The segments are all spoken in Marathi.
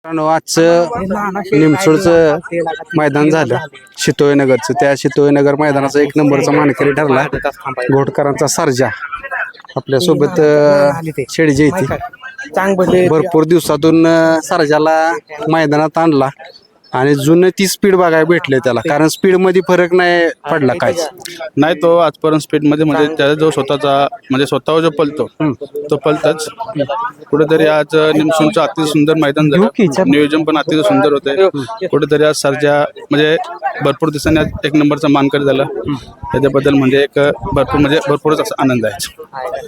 मित्रांनो, आजचं निमसोडचं मैदान झालं शितोळेनगरचं. त्या शितोळेनगर मैदानाचा एक नंबरचा मानकरी ठरला घोटकरांचा सर्जा. आपल्यासोबत शेडजी येते. भरपूर दिवसातून सर्जाला मैदानात आणला आणि जुनं ती स्पीड बघायला भेटले त्याला, कारण स्पीड मध्ये फरक नाही पडला काहीच नाही. तो आजपर्यंत स्पीड मध्ये म्हणजे त्याचा जो स्वतःचा म्हणजे स्वतःवर जो पलतो तो पलतच. कुठेतरी आज निमसोडचं अतिशय सुंदर मैदान झालं, नियोजन पण अतिशय सुंदर होते. कुठेतरी आज सर्जा म्हणजे भरपूर दिवसांनी आज एक नंबरचा मानकरी झाला. त्याच्याबद्दल म्हणजे एक भरपूरच असा आनंद आहे.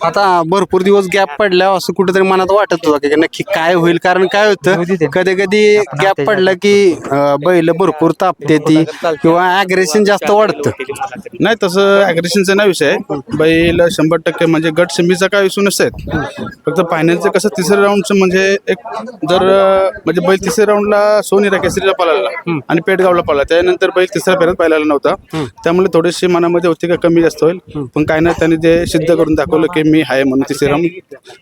आता भरपूर दिवस गॅप पडल्यावर असं कुठेतरी मनात वाटत होतं की नक्की काय होईल, कारण काय होतं कधी कधी गॅप पडला की बैल भरपूर तापते ती किंवा ॲग्रेशन जास्त वाढतं. नाही, तसं ॲग्रेशनचा नाही विषय. बैल 100% म्हणजे गट सेमीचा काय इश्यू नसत. फक्त फायनलचं कसं तिसऱ्या राऊंडचं म्हणजे एक जर म्हणजे बैल तिसऱ्या राऊंडला सोनीरा केसरीला पळाला आणि पेटगावला पळाला, त्यानंतर बैल तिसऱ्या फेऱ्यात पाहिला नव्हता. त्यामुळे थोडीशी मनामध्ये होती का कमी जास्त होईल, पण काय नाही, त्यांनी ते सिद्ध करून दाखवलं की मी आहे म्हणून तिसऱ्या राऊंड.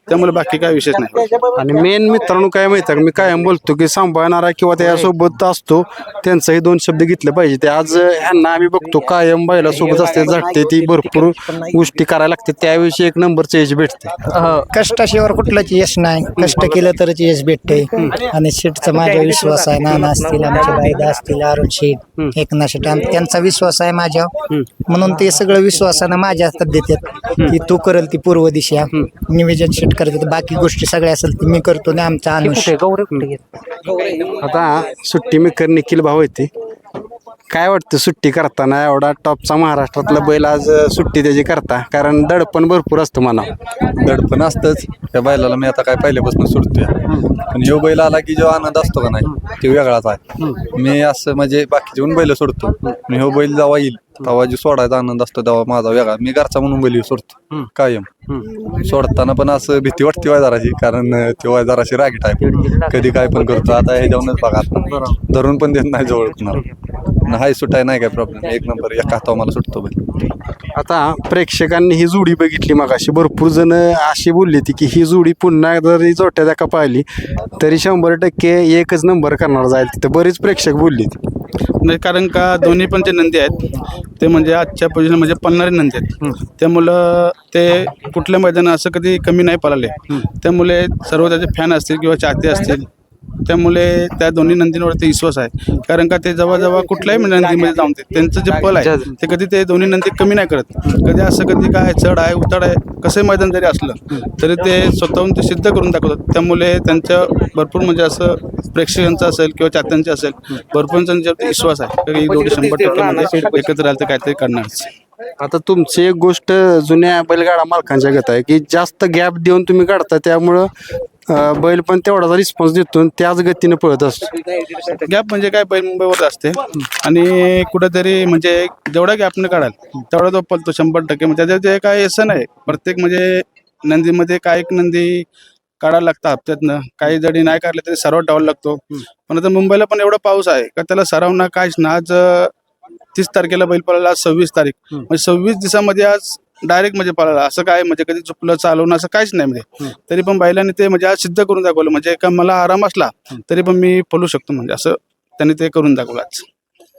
त्यामुळे बाकी काय विषयच नाही. आणि मेन मित्रांनो काय माहिती का, मी कायम बोलतो की सांभाळणारा किंवा त्याच्यासोबत असतो त्यांचाही दोन शब्द घेतले पाहिजे. ते आज ह्यांना आम्ही बघतो कायम बैला सोबत असते, झटते ती, भरपूर गोष्टी करायला लागते, त्याविषयी एक नंबरचं यश भेटते. कष्टाशिवाय कुठलंच यश नाही, कष्ट केलं तरच यश भेटते. आणि शेठचा माझा विश्वास आहे, नाना असतील, आमचे बायदा असतील, अरुण शेठ, एकनाथ शेठ, त्यांचा विश्वास आहे माझ्यावर, म्हणून ते सगळं विश्वासानं माझ्या हातात देतात की तू करल ती पूर्व दिशा, निवेदन शेठ करतात, बाकी गोष्टी सगळ्या असेल ती मी करतो. आणि आमचा अनुष आता सुट्टी मेकर निखिल भाऊ येते. काय वाटतं सुट्टी करताना, एवढा टॉपचा महाराष्ट्रातला बैल आज सुट्टी त्याची करता, कारण दडपण भरपूर असतं म्हणा. दडपण असतंच त्या बैलाला. मी आता काय पहिल्यापासून सोडतोय, पण ह्यो बैल आला की जो आनंद असतो का नाही तो वेगळाच आहे. मी असं म्हणजे बाकीचे बैल सोडतो, आणि ह्यो बैल जेव्हा येईल तेव्हा जो सोडायचा आनंद असतो तेव्हा माझा वेगळा. मी घरचा म्हणून बैल सोडतो कायम. सोडताना पण असं भीती वाटते वायदाराची, कारण तो जराशी रागीट आहे, कधी काय पण करतो. आता हे जाऊनच बघा, आता धरून पण देत नाही जवळ कुणाला. हाय सुटाय नाही काय प्रॉब्लेम, एक नंबर एका हातावर मला सुटतो बैल. आता प्रेक्षकांनी ही जोडी बघितली मगाशी, भरपूर जण अशी बोलली होती की ही जोडी पुन्हा जरी जोट्या त्या पाहिली तरी 100% एकच नंबर करणार जाईल तिथं, बरीच प्रेक्षक बोलली. नाही, कारण का दोन्ही पण जे नंदी आहेत ते म्हणजे आजच्या पोझिशन म्हणजे पळणारे नंदी आहेत. त्यामुळं ते कुठल्या मैदानात असं कधी कमी नाही पळाले. त्यामुळे सर्व त्याचे फॅन असतील किंवा चाहते असतील, त्यामुळे त्या दोन्ही नंदींवरती विश्वास आहे. कारण का ते जेव्हा कुठल्याही नंदीमध्ये जाऊन त्यांचं जे पल आहे ते कधी ते दोन्ही नंदी कमी नाही करत. कधी असं कधी काय चढ आहे उतार आहे कसंही मैदान जरी असलं तरी ते स्वतःहून ते सिद्ध करून दाखवतात. त्यामुळे त्यांच्या भरपूर म्हणजे असं प्रेक्षकांचा असेल किंवा चाहत्यांचा असेल भरपूर त्यांच्यावरती विश्वास आहे की दोन्ही 100% मध्ये एकत्र राहिलं तर काहीतरी करणारच. आता तुमची एक गोष्ट जुन्या बैलगाडा मालकांच्या गत आहे की जास्त गॅप देऊन तुम्ही काढता, त्यामुळं बैल पण तेवढाचा रिस्पॉन्स देतो, त्याच गतीने पळत असतो. गॅप म्हणजे काय, बैल मुंबईवर असते आणि कुठेतरी म्हणजे जेवढा गॅप न काढाल तेवढा तो पळतो 100%. म्हणजे त्याच्यात जे काय असं नाही, प्रत्येक म्हणजे नंदीमध्ये काय एक नंदी काढायला लागतं हप्त्यातनं, काही जडी नाही काढले तरी सराव ठेवायला लागतो. पण आता मुंबईला पण एवढा पाऊस आहे का त्याला सराव ना काहीच ना. आज 30 तारखेला बैल पळाला, आज 26 तारीख, म्हणजे 26 दिवसामध्ये आज डायरेक्ट म्हणजे पळाला. असं काय म्हणजे कधी चुकलं चालवणं असं काहीच नाही. म्हणजे तरी पण बैलांनी ते म्हणजे आज सिद्ध करून दाखवलं, म्हणजे का मला आराम असला तरी पण मी पळू शकतो, म्हणजे असं त्यांनी ते करून दाखवलं आज.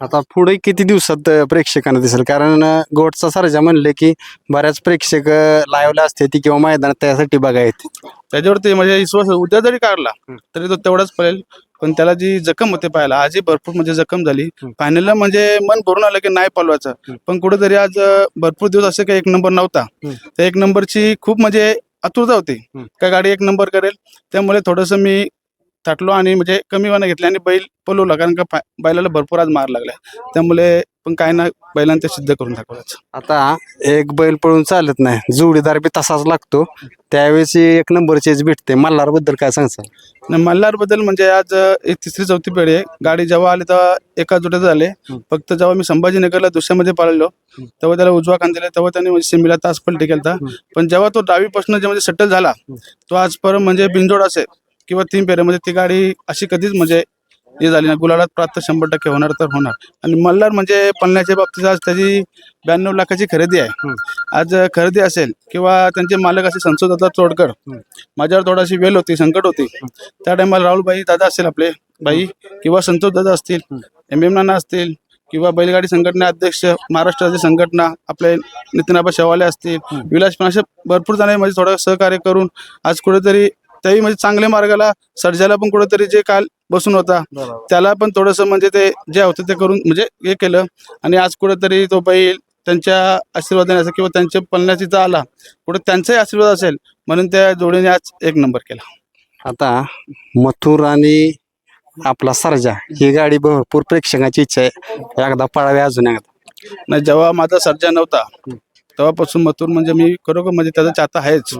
आता पुढे किती दिवसात प्रेक्षकांना दिसेल, कारण गोटचा सर्जा म्हणले की बऱ्याच प्रेक्षक लाईव्हला असते ती किंवा मैदानात त्यासाठी बघायला येते. त्याच्यावरती म्हणजे विश्वास उद्या जरी काढला तरी तो तेवढाच पळेल. पण त्याला जी जखम होते पाहायला, आजही भरपूर म्हणजे जखम झाली. फायनलला म्हणजे मन भरून आलं की नाही पळवायचं, पण कुठेतरी आज भरपूर दिवस असे काही एक नंबर नव्हता. त्या एक नंबरची खूप म्हणजे आतुरता होती का गाडी एक नंबर करेल. त्यामुळे थोडंसं मी थाटलो आणि म्हणजे कमी वाना घेतले आणि बैल पळवला, कारण का बैलाला भरपूर आज मार लागला. त्यामुळे पण काय ना, बैलांना ते सिद्ध करून दाखवलं. आता एक बैल पळून चालत नाही, जोडीदार बी तसाच लागतो, त्यावेळेस एक नंबरचीच भेटते. मल्हारबद्दल काय सांगता? मल्हारबद्दल म्हणजे आज एक 3री-4थी पेढी आहे. गाडी जेव्हा आली तेव्हा एका जोड्यात झाले. फक्त जेव्हा मी संभाजीनगरला दुसऱ्यामध्ये पळालो तेव्हा त्याला उजवा कान दिला, तेव्हा त्याने म्हणजे सेमीला तास पलटी केलता. पण जेव्हा तो डावीपासून जे म्हणजे सेटल झाला तो आजपर्यंत म्हणजे बिनजोड असेल किंवा 3 फेऱ्यामध्ये ती गाडी अशी कधीच म्हणजे हे झाली ना. गुलालात प्राप्त 100% होणार तर होणार. आणि मल्हार म्हणजे पळण्याच्या बाबतीत आज त्याची 92 लाखाची खरेदी आहे. आज खरेदी असेल किंवा त्यांचे मालक असे संसद तोडकर, माझ्यावर थोडीशी वेळ होती, संकट होती, त्या टायमाला राहुलभाई दादा असतील आपले भाई किंवा संतोष दादा असतील, MM नाना असतील किंवा बैलगाडी संघटना अध्यक्ष महाराष्ट्राची संघटना आपले नितीनाबा शेवाले असतील, विलास पण, असे भरपूर जण म्हणजे थोडं सहकार्य करून आज कुठेतरी त्याही म्हणजे चांगल्या मार्गाला सर्जाला पण कुठेतरी जे काल बसून होता त्याला पण थोडंसं म्हणजे ते जे होतं ते करून म्हणजे हे केलं आणि आज कुठेतरी तो बैल त्यांच्या आशीर्वादाने असेल किंवा त्यांच्या पळण्याची इथं आला, कुठे त्यांचाही आशीर्वाद असेल म्हणून त्या जोडीने आज 1 नंबर केला. आता मथुर आणि आपला सर्जा ही गाडी भरपूर प्रेक्षकांची इच्छा आहे एकदा पळावी अजून एकदा. नाही, जेव्हा माझा सर्जा नव्हता तेव्हापासून मथुर म्हणजे मी खरोखर म्हणजे त्याचा चाहता आहेच.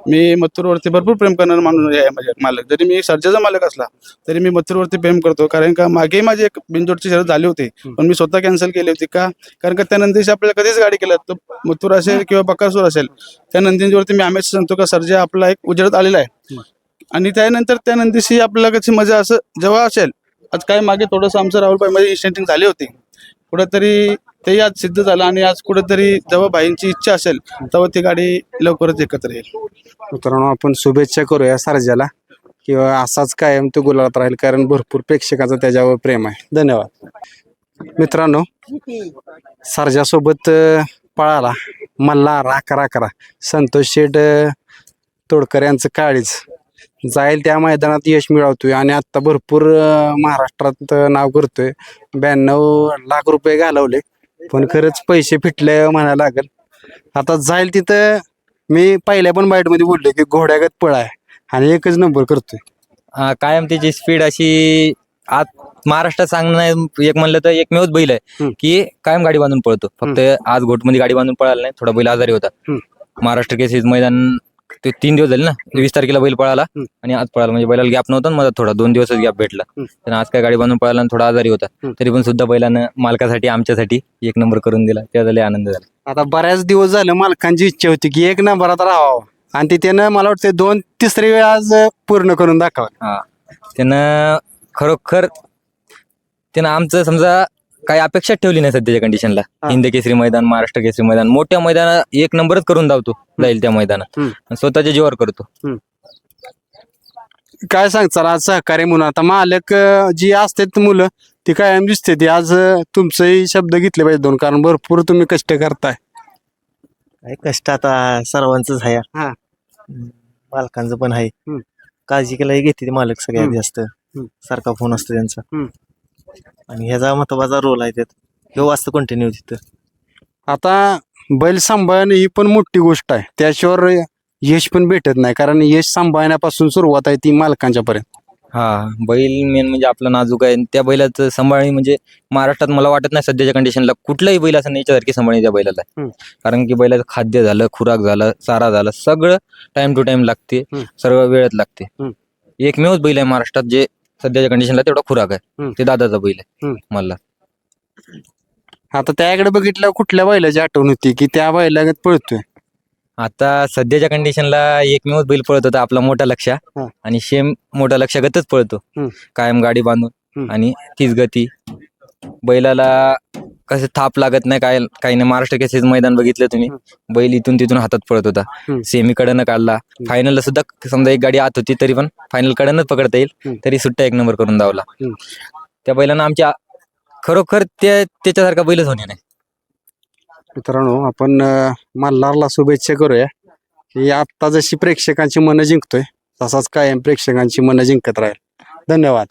मी मथुरवरती भरपूर प्रेम करणारा माणूस आहे. म्हणजे मालक जरी मी सर्जाचा मालक असला तरी मी मथुरवरती प्रेम करतो, कारण का मागे माझी एक बिनजोडची शर्यत झाली होती पण मी स्वतः कॅन्सल केली होती. का? कारण का त्या नंदीशी आपल्याला कधीच गाडी केलं तर मथुर असेल किंवा बकासूर असेल त्या नंदींवरती मी हमेशा सांगतो का सर्जा आपला एक उजेडत आलेला आहे आणि त्यानंतर त्या नंदीशी आपल्याला कशी मजा असं जेव्हा असेल. आज काय मागे थोडंसं आमचं राहुलभाई मध्ये इन्स्टेंटिंग झाली होती, कुठेतरी तेही आज सिद्ध झालं आणि आज कुठेतरी जेव्हा भाईंची इच्छा असेल तेव्हा ती गाडी लवकरच एकत्र येईल. मित्रांनो, आपण शुभेच्छा करूया सर्जाला किंवा असाच कायम तो गुलाबात राहील, कारण भरपूर प्रेक्षकाचं त्याच्यावर प्रेम आहे. धन्यवाद. मित्रांनो, सर्जासोबत पळाला मल्हार 11 संतोष शेठ तोडकर यांचं काळीज जाईल त्या मैदानात यश मिळवतोय आणि आता भरपूर महाराष्ट्रात नाव करतोय. 92 लाख रुपये घालवले पण खरंच पैसे फिटले म्हणायला लागेल. आता जाईल तिथं मी पहिल्या पण बाईटमध्ये बोलले की घोड्यागत पळ आहे आणि 1च नंबर करतोय. कायम त्याची स्पीड अशी आज महाराष्ट्रात सांगणं एक म्हणलं तर एकमेवच बैल आहे की कायम गाडी बांधून पळतो. फक्त आज घोटमध्ये गाडी बांधून पळाला नाही, थोडा बैल आजारी होता. महाराष्ट्र केसरी मैदान ते 3 दिवस झाले ना, 20 तारखेला बैल पळाला आणि आज पळाला, म्हणजे बैलाला गॅप नव्हता मला थोडा 2 दिवसच गॅप भेटला. तर आज काय गाडी बांधून पळाला आणि थोडा आजारी होता, तरी पण सुद्धा बैलानं मालकासाठी आमच्यासाठी 1 नंबर करून दिला. त्याचा लय आनंद झाला. आता बऱ्याच दिवस झालं मालकांची इच्छा होती की 1 नंबरात राहावं आणि ते त्यानं मला वाटतं 2-3 वेळा आज पूर्ण करून दाखवा. त्यानं खरोखर त्यानं आमचं समजा काही अपेक्षा ठेवली नाही सध्याच्या कंडिशनला. हिंद केसरी मैदान, महाराष्ट्र केसरी मैदान, मोठ्या मैदानात 1 नंबरच करून धावतो जाईल त्या मैदानात, स्वतःच्या जीवावर करतो. काय सांगचाल आज सहकार्य म्हणून? आता मालक जी असतात मुलं ती कायम दिसते ती आज तुमचंही शब्द घेतले पाहिजे 2, कारण भरपूर तुम्ही कष्ट करताय. काय कष्ट आता सर्वांचंच आहे. हा. मालकांचं पण आहे. काळजी केल्याही घेते ते मालक सगळ्यात जास्त. सारखा फोन असतो त्यांचा आणि ह्याचा महत्वाचा रोल आहे त्यात. हे वाचतं कंटिन्यू तिथं. आता बैल सांभाळणं ही पण मोठी गोष्ट आहे, त्याशिवाय यश पण भेटत नाही, कारण यश सांभाळण्यापासून सुरुवात आहे ती मालकांच्या पर्यंत. बैल मेन म्हणजे आपला नाजूक आहे. त्या बैलाचं सांभाळणी म्हणजे महाराष्ट्रात मला वाटत नाही सध्याच्या कंडिशनला कुठलाही बैल असं याच्यासारखी सांभाळणी त्या बैलाला. कारण की बैलाचं खाद्य झालं, खुराक झालं, चारा झालं, सगळं टाइम टू टाइम लागते, सर्व वेळेत लागते. एकमेवच बैल आहे महाराष्ट्रात जे सध्याच्या कंडिशनला तेवढा खुराक आहे, ते दादाचा बैल आहे मला. आता त्याकडे बघितलं कुठल्या बैलाची आठवण होती की त्या बैलागत पळतोय? आता सध्याच्या कंडिशनला एकमेवच बैल पळत होता आपला मोठा लक्ष, आणि सेम मोठा लक्षागतच पळतो कायम गाडी बांधून आणि तीच गती. बैलाला कसं थाप लागत नाही, काय काही नाही. महाराष्ट्र केसरी मैदान बघितलं तुम्ही, बैल इथून तिथून हातात पळत होता. सेमी कडनं काढला, फायनलला सुद्धा समजा एक गाडी आत होती तरी पण फायनल कडनच पकडता येईल तरी सुट्टा 1 नंबर करून धावला. त्या बैलांना आमच्या खरोखर त्याच्यासारखा बैलच होणे नाही. मित्रांनो, आपण मल्हारला शुभेच्छा करूया की आत्ता जशी प्रेक्षकांची मनं जिंकतोय तसाच कायम प्रेक्षकांची मनं जिंकत राहील. धन्यवाद.